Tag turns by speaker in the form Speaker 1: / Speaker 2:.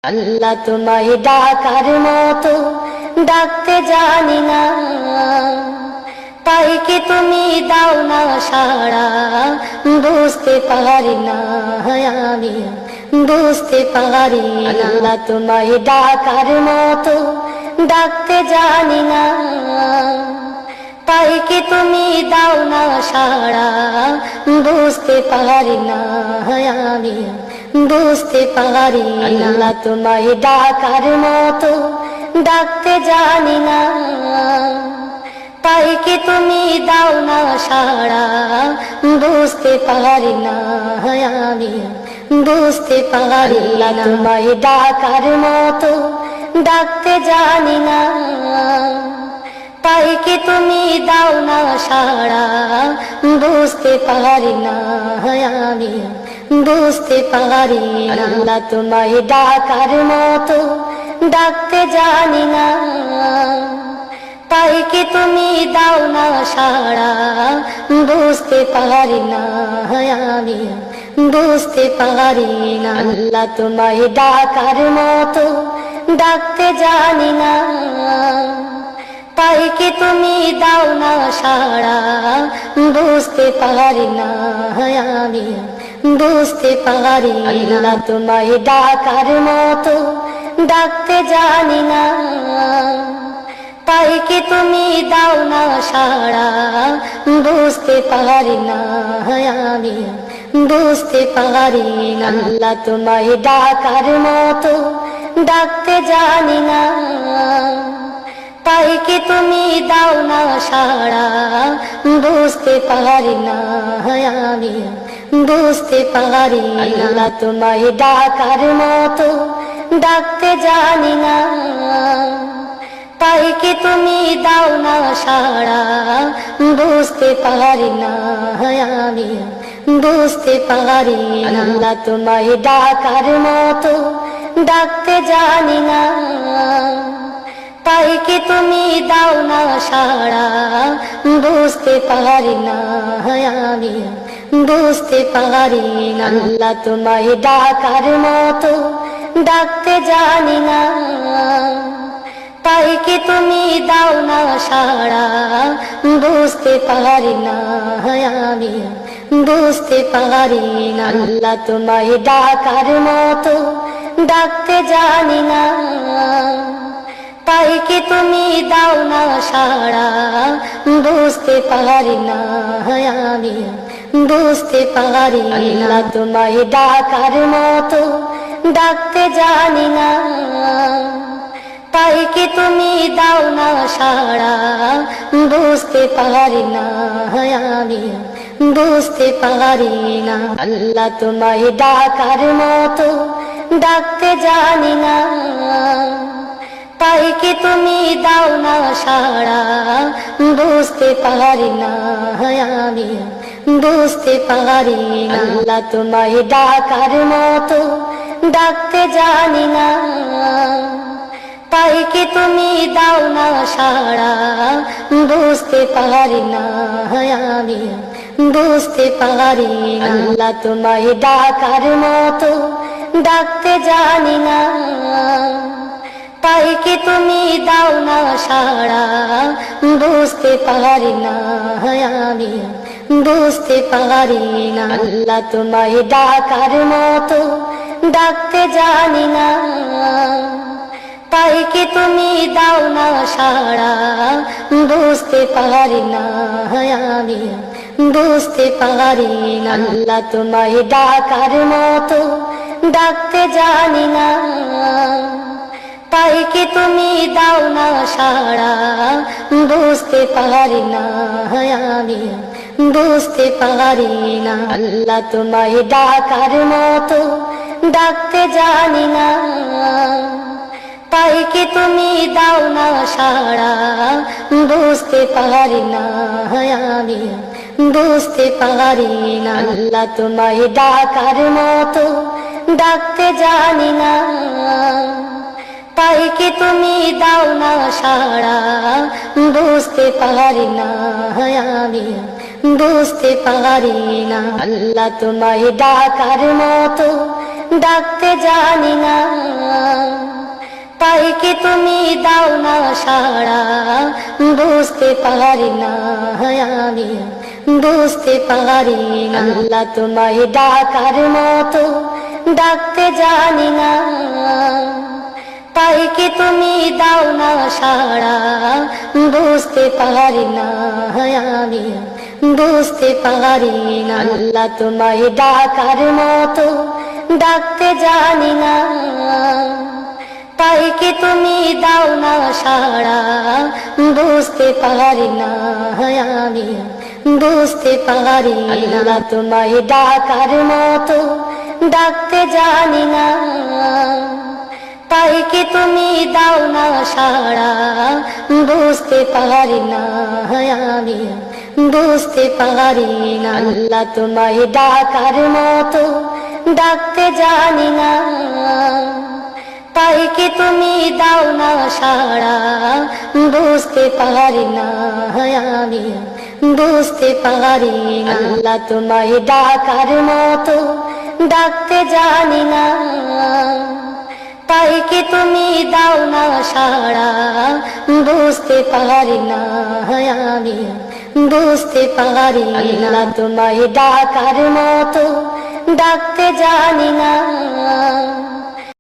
Speaker 1: আল্লাহ তোমায় ডাকার মতো ডাকতে জানি না, তাই কি তুমি দাও না সাড়া, বুঝতে পারি না আমি, বুঝতে পারি না। আল্লাহ তোমায় ডাকার মতো ডাকতে জানি না, তাই কি তুমি দাও না সাড়া, বুঝতে পারি না আমি, বুঝতে পারি না। আল্লাহ তোমায় ডাকার মতো ডাকতে জানি না, তাই কি তুমি দাও না সাড়া, বুঝতে পারি না আমি, বুঝতে পারি না। তোমায় ডাকার মতো ডাকতে জানি না, তাই কি তুমি দাও না সাড়া, বুঝতে পারি না আমি, বুঝতে পারি না। আল্লাহ তোমায় ডাকার মতো ডাকতে জানি না, তাই কি তুমি দাও না সাড়া, বুঝতে পারি না আমি, বুঝতে পারি না। আল্লাহ তোমায় ডাকার মতো ডাকতে জানি না, তাই কি তুমি দাও না সাড়া, বুঝতে পারি না আমি, বুঝতে পারি না। আল্লাহ তোমায় ডাকার মতো ডাকতে জানি না, তাই কি তুমি দাও না সাড়া, বুঝতে পারি না আমি, বুঝতে পারি না। আল্লাহ তোমায় ডাকার মতো ডাকতে জানি না, তাই কি তুমি দাও না সাড়া, বুঝতে পারি না আমি, বুঝতে পারি না। আল্লাহ তোমায় ডাকার মতো ডাকতে জানি না, তাই কি তুমি দাও না সাড়া, বুঝতে পারি না আমি, বুঝতে পারি না। আল্লাহ তোমায় ডাকার মতো ডাকতে জানি না, তাই কি তুমি দাও না সাড়া, বুঝতে পারি না আমি, বুঝতে পারি না। আল্লাহ তোমায় ডাকার মতো ডাকতে জানি না, তাই কি তুমি দাও না সাড়া, বুঝতে পারি না আমি, বুঝতে পারি না। আল্লাহ তোমায় ডাকার মতো ডাকতে জানি না, তাই কি তুমি দাও না সাড়া, বুঝতে পারি না আমি, বুঝতে পারি না। আল্লাহ তোমায় ডাকার মতো ডাকতে জানি না, তাই কি তুমি দাও না সাড়া, বুঝতে পারি না আমি, বুঝতে পারি না। আল্লাহ তোমায় ডাকার মতো ডাকতে জানি না, তাই কি তুমি দাও না সাড়া, বুঝতে পারি না আমি, বুঝতে পারি না। আল্লাহ তোমায় ডাকার মতো ডাকতে জানি না, তাই কি তুমি দাও না সাড়া, বুঝতে পারি না আমি, বুঝতে পারি না। আল্লাহ তোমায় ডাকার মতো ডাকতে জানি না, তাই কি তুমি দাও না সাড়া, বুঝতে পারি না আমি, বুঝতে পারি না। আল্লাহ তোমায় ডাকার মতো ডাকতে জানি না, তাই কি তুমি দাও না সাড়া, বুঝতে পারি না আমি, বুঝতে পারি না। আল্লাহ তোমায় ডাকার মতো ডাকতে জানি না, তাই কি তুমি দাও না সাড়া, বুঝতে পারি না আমি, বুঝতে পারি না। আল্লাহ তোমায় ডাকার মতো ডাকতে জানি না, তাই কি তুমি দাও না সাড়া, বুঝতে পারি না আমি, বুঝতে পারি না। আল্লাহ তোমায় ডাকার মতো ডাকতে জানি না, তাই কি তুমি দাও না সাড়া, বুঝতে পারি না আমি, বুঝতে পারি না। আল্লাহ তোমায় ডাকার মতো ডাকতে জানি না, তাই কি তুমি দাও না সাড়া, বুঝতে পারি না আমি, বুঝতে পারি না। আল্লাহ তোমায় ডাকার মতো ডাকতে জানি না, তাই কি তুমি দাও না সাড়া, বুঝতে পারি না আমি, বুঝতে পারি না। আল্লাহ তোমায় ডাকার মতো ডাকতে জানি না, তাই কি তুমি দাও না সাড়া, বুঝতে পারি না আমি, বুঝতে পারি না। আল্লাহ তোমায় ডাকার মতো ডাকতে জানি না, তাই কি তুমি দাও না সাড়া, বুঝতে পারি না আমি, বুঝতে পারি না। আল্লাহ তোমায় ডাকার মতো ডাকতে জানি না, তাই কি তুমি দাও না সাড়া, বুঝতে পারি না আমি, বুঝতে পারি না। আল্লাহ তোমায় ডাকার মতো ডাকতে জানি না, তাই কি তুমি দাও না সাড়া, বুঝতে পারি না আমি, বুঝতে পারি না। আল্লাহ তোমায় ডাকার মতো ডাকতে জানি না।